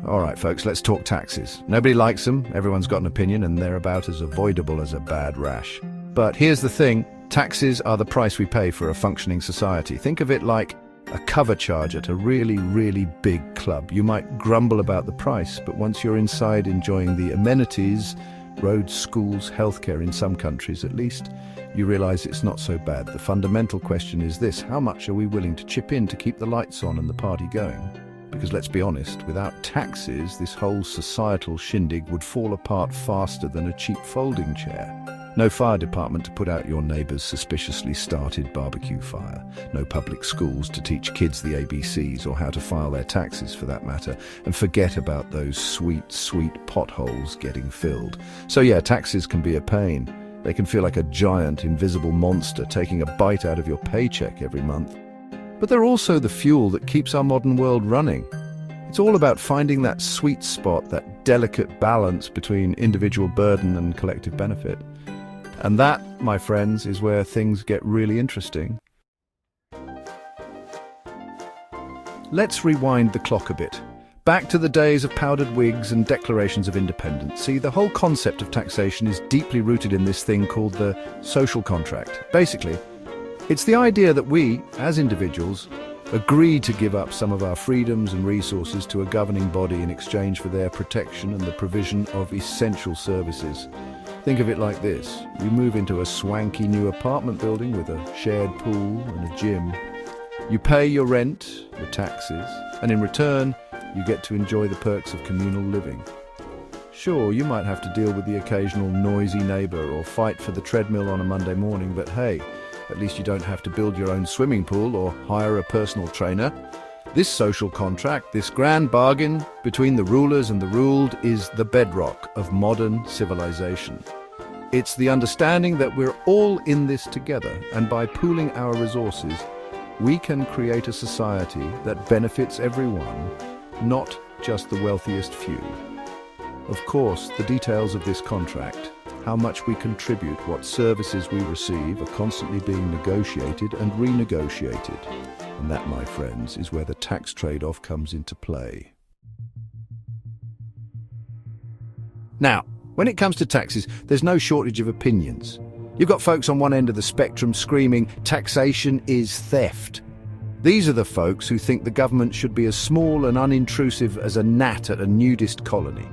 All right, folks, let's talk taxes. Nobody likes them, everyone's got an opinion, and they're about as avoidable as a bad rash. But here's the thing, taxes are the price we pay for a functioning society. Think of it like a cover charge at a really, really big club. You might grumble about the price, but once you're inside enjoying the amenities, roads, schools, healthcare in some countries at least, you realize it's not so bad. The fundamental question is this: how much are we willing to chip in to keep the lights on and the party going? Because let's be honest, without taxes, this whole societal shindig would fall apart faster than a cheap folding chair. No fire department to put out your neighbour's suspiciously started barbecue fire. No public schools to teach kids the ABCs or how to file their taxes for that matter. And forget about those sweet, sweet potholes getting filled. So yeah, taxes can be a pain. They can feel like a giant, invisible monster taking a bite out of your paycheck every month. But they're also the fuel that keeps our modern world running. It's all about finding that sweet spot, that delicate balance between individual burden and collective benefit. And that, my friends, is where things get really interesting. Let's rewind the clock a bit. Back to the days of powdered wigs and declarations of independence. See, the whole concept of taxation is deeply rooted in this thing called the social contract. Basically, it's the idea that we, as individuals, agree to give up some of our freedoms and resources to a governing body in exchange for their protection and the provision of essential services. Think of it like this: you move into a swanky new apartment building with a shared pool and a gym. You pay your rent, your taxes, and in return, you get to enjoy the perks of communal living. Sure, you might have to deal with the occasional noisy neighbour or fight for the treadmill on a Monday morning, but hey, at least you don't have to build your own swimming pool or hire a personal trainer. This social contract, this grand bargain between the rulers and the ruled, is the bedrock of modern civilization. It's the understanding that we're all in this together, and by pooling our resources, we can create a society that benefits everyone, not just the wealthiest few. Of course, the details of this contract, how much we contribute, what services we receive, are constantly being negotiated and renegotiated. And that, my friends, is where the tax trade-off comes into play. Now, when it comes to taxes, there's no shortage of opinions. You've got folks on one end of the spectrum screaming, taxation is theft. These are the folks who think the government should be as small and unintrusive as a gnat at a nudist colony.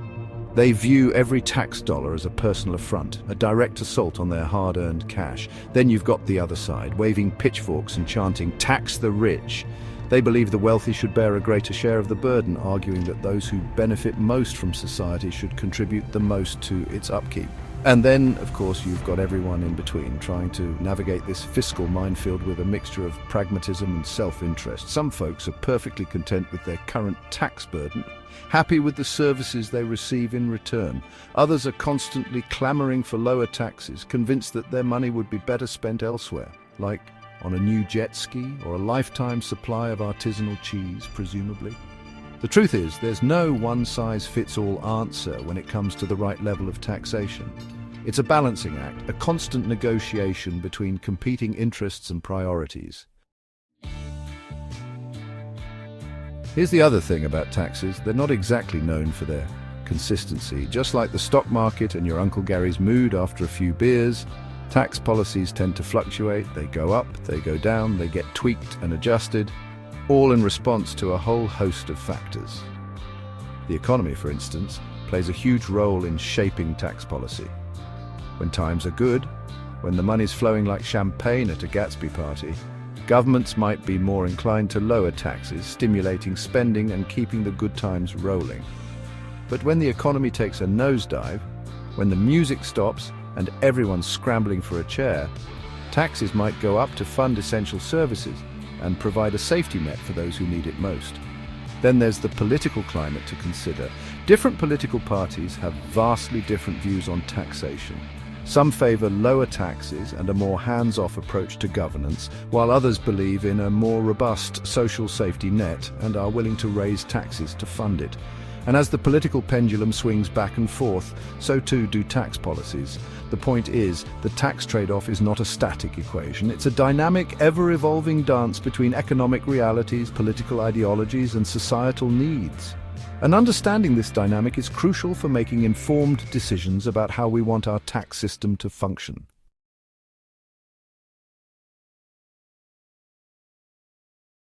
They view every tax dollar as a personal affront, a direct assault on their hard-earned cash. Then you've got the other side, waving pitchforks and chanting, "Tax the rich." They believe the wealthy should bear a greater share of the burden, arguing that those who benefit most from society should contribute the most to its upkeep. And then, of course, you've got everyone in between, trying to navigate this fiscal minefield with a mixture of pragmatism and self-interest. Some folks are perfectly content with their current tax burden, happy with the services they receive in return. Others are constantly clamoring for lower taxes, convinced that their money would be better spent elsewhere, like on a new jet ski or a lifetime supply of artisanal cheese, presumably. The truth is, there's no one-size-fits-all answer when it comes to the right level of taxation. It's a balancing act, a constant negotiation between competing interests and priorities. Here's the other thing about taxes: they're not exactly known for their consistency. Just like the stock market and your Uncle Gary's mood after a few beers, tax policies tend to fluctuate. They go up, they go down, they get tweaked and adjusted, all in response to a whole host of factors. The economy, for instance, plays a huge role in shaping tax policy. When times are good, when the money's flowing like champagne at a Gatsby party, governments might be more inclined to lower taxes, stimulating spending and keeping the good times rolling. But when the economy takes a nosedive, when the music stops and everyone's scrambling for a chair, taxes might go up to fund essential services and provide a safety net for those who need it most. Then there's the political climate to consider. Different political parties have vastly different views on taxation. Some favor lower taxes and a more hands-off approach to governance, while others believe in a more robust social safety net and are willing to raise taxes to fund it. And as the political pendulum swings back and forth, so too do tax policies. The point is, the tax trade-off is not a static equation. It's a dynamic, ever-evolving dance between economic realities, political ideologies, and societal needs. And understanding this dynamic is crucial for making informed decisions about how we want our tax system to function.